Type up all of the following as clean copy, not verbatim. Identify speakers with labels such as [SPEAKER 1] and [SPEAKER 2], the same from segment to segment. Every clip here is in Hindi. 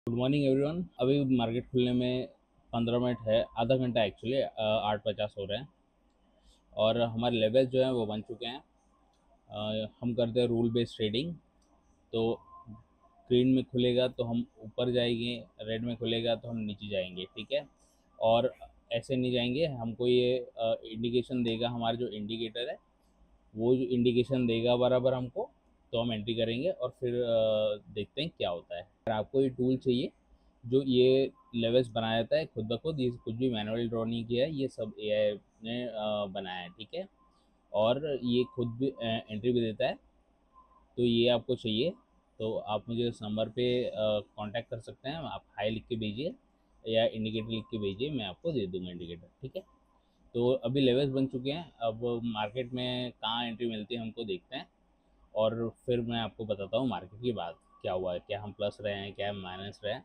[SPEAKER 1] Good morning everyone. अभी मार्केट खुलने में 15 मिनट है, आधा घंटा एक्चुअली 8:50 हो रहे हैं और हमारे लेवल्स जो हैं वो बन चुके हैं। हम करते हैं रूल बेस्ड ट्रेडिंग। तो ग्रीन में खुलेगा तो हम ऊपर जाएंगे, रेड में खुलेगा तो हम नीचे जाएंगे, ठीक है। और ऐसे नहीं जाएंगे, हमको ये इंडिकेशन देगा, हमारा जो इंडिकेटर है वो जो इंडिकेशन देगा बराबर हमको, तो हम एंट्री करेंगे और फिर देखते हैं क्या होता है। अगर आपको ये टूल चाहिए जो ये लेवल्स बनाया जाता है खुद ब खुद, ये कुछ भी मैनुअली ड्रॉ नहीं किया है, ये सब एआई ने बनाया है, ठीक है। और ये खुद भी एंट्री भी देता है। तो ये आपको चाहिए तो आप मुझे इस नंबर पे कांटेक्ट कर सकते हैं। आप हाई लिख के भेजिए या इंडिकेटर लिख के भेजिए, मैं आपको दे दूंगा इंडिकेटर, ठीक है। तो अभी लेवल्स बन चुके हैं, अब मार्केट में कहाँ एंट्री मिलती है हमको देखते हैं और फिर मैं आपको बताता हूँ मार्केट की बात क्या हुआ है, क्या हम प्लस रहे हैं, क्या हम माइनस रहे हैं,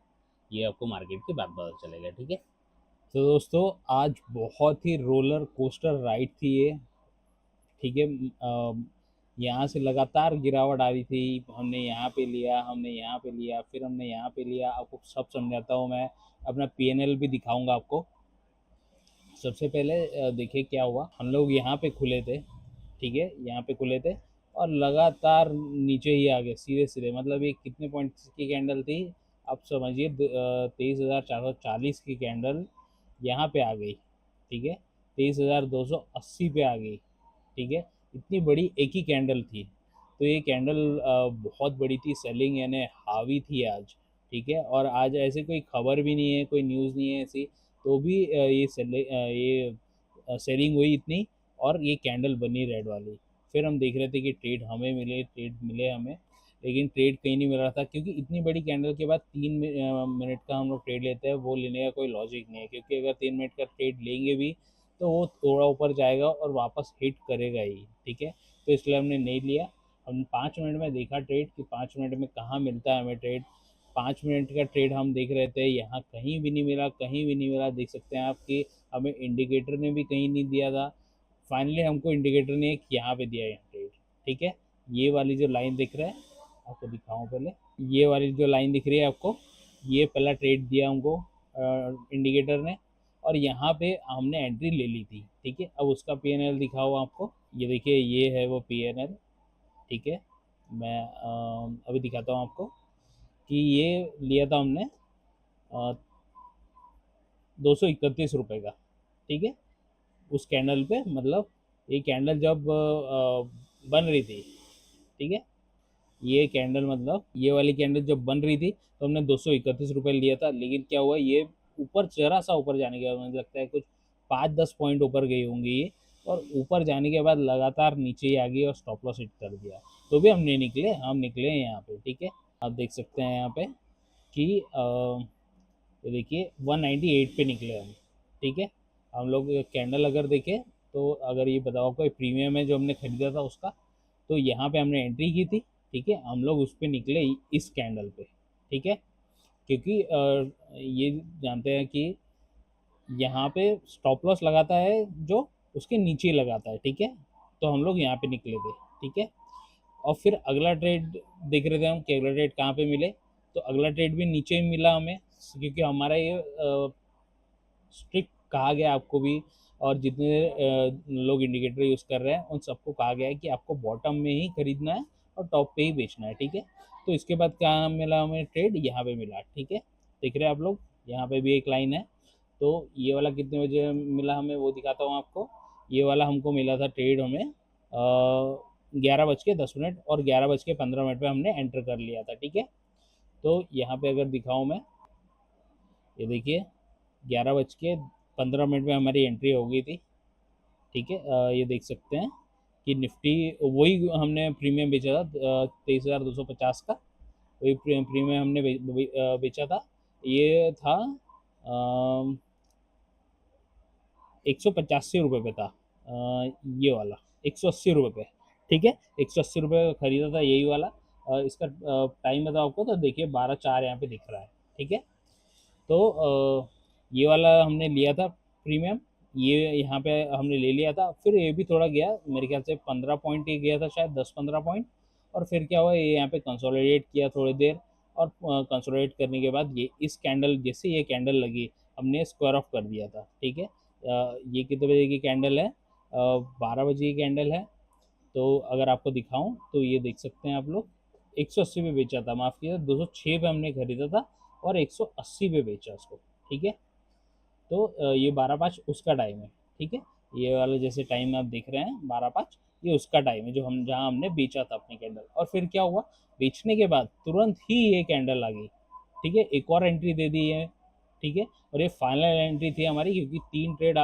[SPEAKER 1] ये आपको मार्केट की बात पता चलेगा, ठीक है।
[SPEAKER 2] तो दोस्तों, आज बहुत ही रोलर कोस्टर राइड थी ये। ठीक है। यहाँ से लगातार गिरावट आ रही थी। हमने यहाँ पे लिया, हमने यहाँ पे लिया, फिर हमने यहाँ पे लिया। आपको सब समझाता हूँ मैं। अपना पीएनएल भी दिखाऊंगा आपको। सबसे पहले देखिए क्या हुआ। हम लोग यहाँ पे खुले थे, ठीक है, यहाँ पे खुले थे और लगातार नीचे ही आ गए सीधे सीधे। मतलब ये कितने पॉइंट की कैंडल थी आप समझिए। 23,440 की कैंडल यहाँ पे आ गई, ठीक है। 23,280 पे आ गई, ठीक है। इतनी बड़ी एक ही कैंडल थी। तो ये कैंडल बहुत बड़ी थी, सेलिंग यानी हावी थी आज, ठीक है। और आज ऐसे कोई खबर भी नहीं है, कोई न्यूज़ नहीं है ऐसी, तो भी ये सेलिंग हुई इतनी और ये कैंडल बनी रेड वाली। फिर हम देख रहे थे कि ट्रेड मिले हमें, लेकिन ट्रेड कहीं नहीं मिल रहा था, क्योंकि इतनी बड़ी कैंडल के बाद 3 मिनट का हम लोग ट्रेड लेते हैं, वो लेने का कोई लॉजिक नहीं है। क्योंकि अगर 3 मिनट का ट्रेड लेंगे भी तो वो थोड़ा ऊपर जाएगा और वापस हिट करेगा ही, ठीक है। तो इसलिए हमने नहीं लिया। हम 5 मिनट में देखा ट्रेड कि 5 मिनट में कहाँ मिलता है हमें ट्रेड। 5 मिनट का ट्रेड हम देख रहे थे, यहाँ कहीं भी नहीं मिला, कहीं भी नहीं मिला। देख सकते हैं आप कि हमें इंडिकेटर ने भी कहीं नहीं दिया था। फाइनली हमको इंडिकेटर ने एक यहाँ पे दिया, यहाँ ट्रेड, ठीक है। ये वाली जो लाइन दिख रहा है, आपको दिखाऊं पहले। ये वाली जो लाइन दिख रही है आपको, ये पहला ट्रेड दिया हमको इंडिकेटर ने, और यहाँ पे हमने एंट्री ले ली थी, ठीक है। अब उसका पीएनएल दिखाओ आपको। ये देखिए, ये है वो पीएनएल, ठीक है। मैं अभी दिखाता हूँ आपको कि ये लिया था हमने 231 रुपये का, ठीक है। उस कैंडल पे, मतलब ये कैंडल जब बन रही थी, ठीक है। ये कैंडल, मतलब ये वाली कैंडल जब बन रही थी तो हमने 231 रुपये लिया था। लेकिन क्या हुआ, ये ऊपर जरा सा ऊपर जाने के बाद, मुझे लगता है कुछ 5-10 पॉइंट ऊपर गई होंगी ये, और ऊपर जाने के बाद लगातार नीचे ही आ गई और स्टॉप लॉस हिट कर दिया। तो भी हम नहीं निकले, हम निकले हैं यहाँ पे, ठीक है। आप देख सकते हैं यहाँ पे कि ये देखिए 198 पे निकले हम, ठीक है। हम लोग कैंडल अगर देखें तो, अगर ये बताओ कोई प्रीमियम है जो हमने खरीदा था उसका, तो यहाँ पे हमने एंट्री की थी, ठीक है। हम लोग उस पर निकले इस कैंडल पे, ठीक है। क्योंकि ये जानते हैं कि यहाँ पे स्टॉप लॉस लगाता है जो उसके नीचे लगाता है, ठीक है। तो हम लोग यहाँ पे निकले थे, ठीक है। और फिर अगला ट्रेड देख रहे थे हम कि अगला ट्रेड कहाँ पे मिले। तो अगला ट्रेड भी नीचे ही मिला हमें, क्योंकि हमारा ये स्ट्रिक्ट कहा गया आपको भी, और जितने लोग इंडिकेटर यूज़ कर रहे हैं उन सबको कहा गया है कि आपको बॉटम में ही खरीदना है और टॉप पे ही बेचना है, ठीक है। तो इसके बाद क्या मिला हमें ट्रेड, यहाँ पे मिला, ठीक है। देख रहे हैं आप लोग, यहाँ पे भी एक लाइन है। तो ये वाला कितने बजे मिला हमें वो दिखाता हूँ आपको। ये वाला हमको मिला था ट्रेड हमें 11:10 और 11:15 पे हमने एंटर कर लिया था, ठीक है। तो यहाँ पे अगर दिखाऊँ मैं, ये देखिए 11:15 में हमारी एंट्री हो गई थी, ठीक है। ये देख सकते हैं कि निफ्टी, वही हमने प्रीमियम बेचा था 23,250 का। वही प्रीमियम हमने बेचा था। ये था 185 रुपये पे था, ये वाला 180 रुपये पे, ठीक है। 180 रुपये खरीदा था यही वाला। इसका टाइम बताओ आपको, तो देखिए 12:04 यहाँ पे दिख रहा है, ठीक है। तो ये वाला हमने लिया था प्रीमियम, ये यहाँ पे हमने ले लिया था। फिर ये भी थोड़ा गया, मेरे ख्याल से 15 पॉइंट ही गया था शायद, 10-15 पॉइंट। और फिर क्या हुआ, ये यहाँ पे कंसोलिडेट किया थोड़ी देर, और कंसोलिडेट करने के बाद ये इस कैंडल, जैसे ये कैंडल लगी हमने स्क्वायर ऑफ कर दिया था, ठीक है। ये कितने बजे की कैंडल है? 12 बजे की कैंडल है। तो अगर आपको दिखाऊं तो ये देख सकते हैं आप लोग, 180 पे बेचा था, माफ़ कीजिए 206 पे हमने खरीदा था और 180 पे बेचा उसको, ठीक है। तो ये 12:05 उसका टाइम है, ठीक है। ये वाला जैसे टाइम आप देख रहे हैं 12:05, ये उसका टाइम है जो हम जहाँ हमने बेचा था अपनी कैंडल। और फिर क्या हुआ, बेचने के बाद तुरंत ही ये कैंडल आ गई, ठीक है। एक और एंट्री दे दी है, ठीक है। और ये फाइनल एंट्री थी हमारी, क्योंकि 3 ट्रेड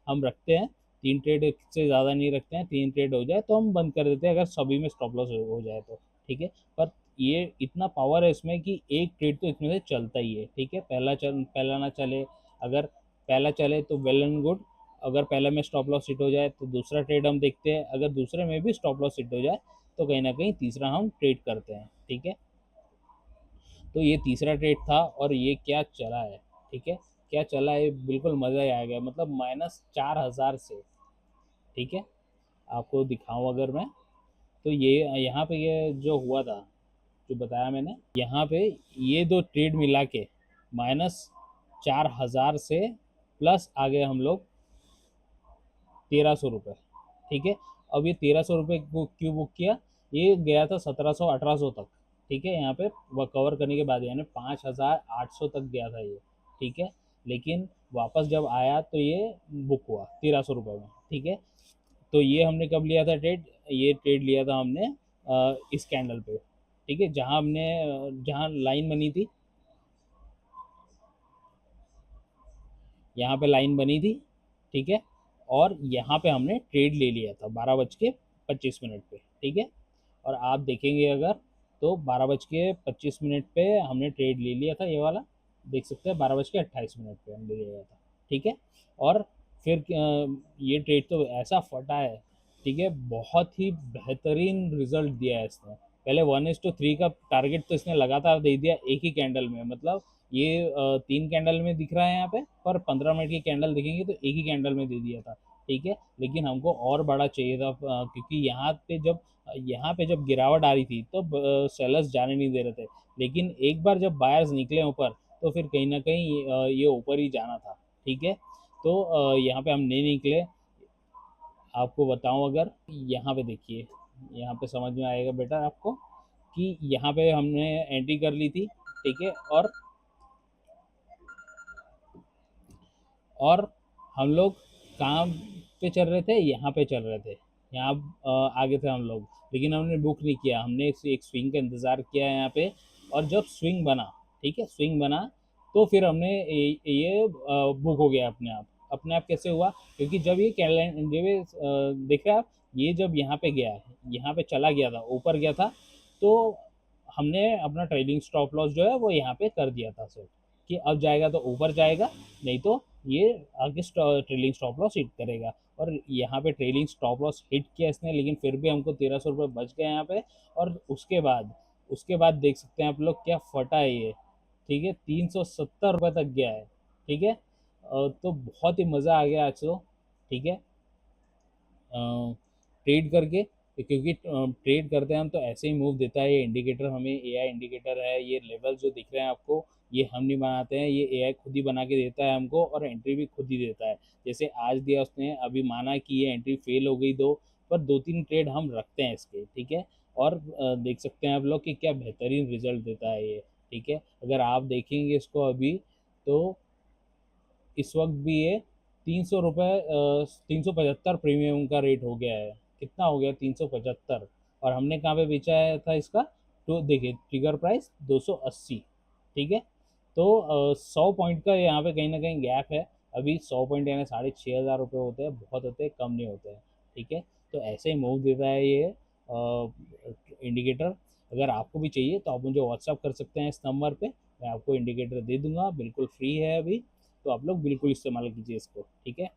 [SPEAKER 2] हम रखते हैं, 3 ट्रेड से ज़्यादा नहीं रखते हैं। 3 ट्रेड हो जाए तो हम बंद कर देते हैं, अगर सभी में स्टॉप लॉस हो जाए तो, ठीक है। पर ये इतना पावर है इसमें कि एक ट्रेड तो इसमें से चलता ही है, ठीक है। पहला ना चले, अगर पहला चले तो वेल एंड गुड, अगर पहले में स्टॉप लॉस हिट हो जाए तो दूसरा ट्रेड हम देखते हैं, अगर दूसरे में भी स्टॉप लॉस हिट हो जाए तो कहीं ना कहीं तीसरा हम ट्रेड करते हैं, ठीक है। तो ये तीसरा ट्रेड था और ये क्या चला है, ठीक है। क्या चला है, बिल्कुल मज़ा ही आ गया, मतलब -4000 से, ठीक है। आपको दिखाऊं अगर मैं, तो ये यहाँ पे ये जो हुआ था, जो बताया मैंने, यहाँ पे ये दो ट्रेड मिला के -4000 से प्लस आ गए हम लोग 1300 रुपये, ठीक है। अब ये 1300 रुपये को क्यों बुक किया, ये गया था 1700-1800 तक, ठीक है। यहाँ पे वह कवर करने के बाद यानी 5800 तक गया था ये, ठीक है। लेकिन वापस जब आया तो ये बुक हुआ 1300 रुपये में, ठीक है। तो ये हमने कब लिया था ट्रेड, ये ट्रेड लिया था हमने इस कैंडल पे, ठीक है। जहाँ हमने जहाँ लाइन बनी थी, यहाँ पे लाइन बनी थी, ठीक है। और यहाँ पे हमने ट्रेड ले लिया था 12:25 पे, ठीक है। और आप देखेंगे अगर, तो 12:25 पे हमने ट्रेड ले लिया था, ये वाला देख सकते हैं, 12:28 पे हमने ले लिया था, ठीक है। और फिर ये ट्रेड तो ऐसा फटा है, ठीक है, बहुत ही बेहतरीन रिजल्ट दिया है इसने। पहले 1:3 का टारगेट तो इसने लगातार दे दिया एक ही कैंडल में, मतलब ये 3 कैंडल में दिख रहा है यहाँ पे, पर 15 मिनट की कैंडल दिखेंगे तो एक ही कैंडल में दे दिया था, ठीक है। लेकिन हमको और बड़ा चाहिए था, क्योंकि यहाँ पे जब गिरावट आ रही थी तो सेलर्स जाने नहीं दे रहे थे। लेकिन एक बार जब बायर्स निकले ऊपर तो फिर कहीं ना कहीं ये ऊपर ही जाना था, ठीक है। तो यहाँ पे हम नहीं निकले। आपको बताऊं अगर, यहाँ पे देखिए, यहाँ पे समझ में आएगा बेटा आपको कि यहाँ पे हमने एंट्री कर ली थी, ठीक है। और हम लोग कहाँ पे चल रहे थे, यहाँ पे चल रहे थे, यहाँ आगे थे हम लोग। लेकिन हमने बुक नहीं किया, हमने एक स्विंग का इंतज़ार किया यहाँ पे। और जब स्विंग बना, ठीक है, स्विंग बना, तो फिर हमने ये बुक हो गया अपने आप। अपने आप कैसे हुआ, क्योंकि जब ये कैलेंडर जब ये देख रहे हैं आप, ये जब यहाँ पे गया, यहाँ पे चला गया था, ऊपर गया था, तो हमने अपना ट्रेडिंग स्टॉप लॉस जो है वो यहाँ पे कर दिया था सर, कि अब जाएगा तो ऊपर जाएगा, नहीं तो ये आगे ट्रेलिंग स्टॉप लॉस हिट करेगा। और यहाँ पे ट्रेलिंग स्टॉप लॉस हिट किया इसने, लेकिन फिर भी हमको 1300 रुपये बच गए यहाँ पे। और उसके बाद देख सकते हैं आप लोग, क्या फटा है ये, ठीक है, 370 रुपये तक गया है, ठीक है। तो बहुत ही मज़ा आ गया आज तो, ठीक है, ट्रेड करके। क्योंकि ट्रेड करते हैं हम तो ऐसे ही मूव देता है ये इंडिकेटर हमें, एआई इंडिकेटर है। ये लेवल जो दिख रहे हैं आपको, ये हम नहीं बनाते हैं, ये एआई खुद ही बना के देता है हमको, और एंट्री भी खुद ही देता है। जैसे आज दिया उसने, अभी माना कि ये एंट्री फेल हो गई दो, पर 2-3 ट्रेड हम रखते हैं इसके, ठीक है। और देख सकते हैं आप लोग कि क्या बेहतरीन रिजल्ट देता है ये, ठीक है। अगर आप देखेंगे इसको अभी, तो इस वक्त भी ये 300 रुपये 375 प्रीमियम का रेट हो गया है। कितना हो गया, 375। और हमने कहाँ पे बेचा है था इसका, तो देखिए ट्रिगर प्राइस 280, ठीक है। तो 100 पॉइंट का यहाँ पे कहीं ना कहीं गैप है। अभी 100 पॉइंट यानी 6500 रुपये होते हैं, बहुत होते हैं, कम नहीं होते हैं, ठीक है। तो ऐसे ही मूव देता है ये इंडिकेटर। अगर आपको भी चाहिए तो आप मुझे व्हाट्सअप कर सकते हैं इस नंबर पे, मैं आपको इंडिकेटर दे दूंगा, बिल्कुल फ्री है अभी। तो आप लोग बिल्कुल इस्तेमाल कीजिए इसको, ठीक है।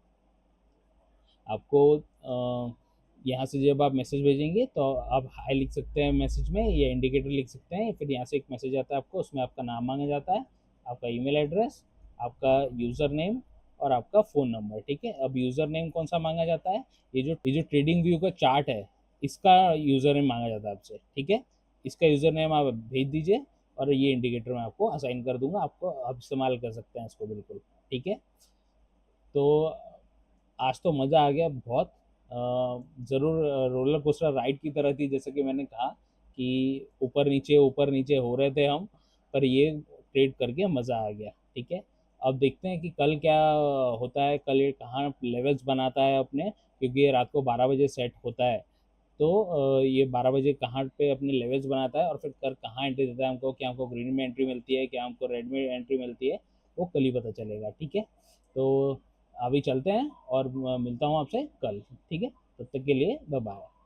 [SPEAKER 2] आपको यहाँ से जब आप मैसेज भेजेंगे तो आप हाई लिख सकते हैं मैसेज में, या इंडिकेटर लिख सकते हैं। फिर यहाँ से एक मैसेज आता है आपको, उसमें आपका नाम मांगा जाता है, आपका ईमेल एड्रेस, आपका यूज़र नेम और आपका फ़ोन नंबर, ठीक है। अब यूज़र नेम कौन सा मांगा जाता है, ये जो ट्रेडिंग व्यू का चार्ट है, इसका यूज़र नेम मांगा जाता है आपसे, ठीक है। इसका यूज़र नेम आप भेज दीजिए, और ये इंडिकेटर मैं आपको असाइन कर दूंगा, आपको आप इस्तेमाल कर सकते हैं इसको बिल्कुल। ठीक है, तो आज तो मज़ा आ गया बहुत। ज़रूर रोलर कोस्टर राइड की तरह थी, जैसे कि मैंने कहा कि ऊपर नीचे हो रहे थे हम, पर ये ट्रेड करके मज़ा आ गया। ठीक है, अब देखते हैं कि कल क्या होता है, कल ये कहाँ लेवल्स बनाता है अपने, क्योंकि ये रात को 12 बजे सेट होता है। तो ये 12 बजे कहाँ पे अपने लेवल्स बनाता है और फिर कर कहाँ एंट्री देता है हमको, क्या हमको ग्रीन में एंट्री मिलती है, क्या हमको रेड में एंट्री मिलती है, वो कल ही पता चलेगा। ठीक है, तो अभी चलते हैं और मिलता हूँ आपसे कल। ठीक है, तब तक के लिए बाय बाय।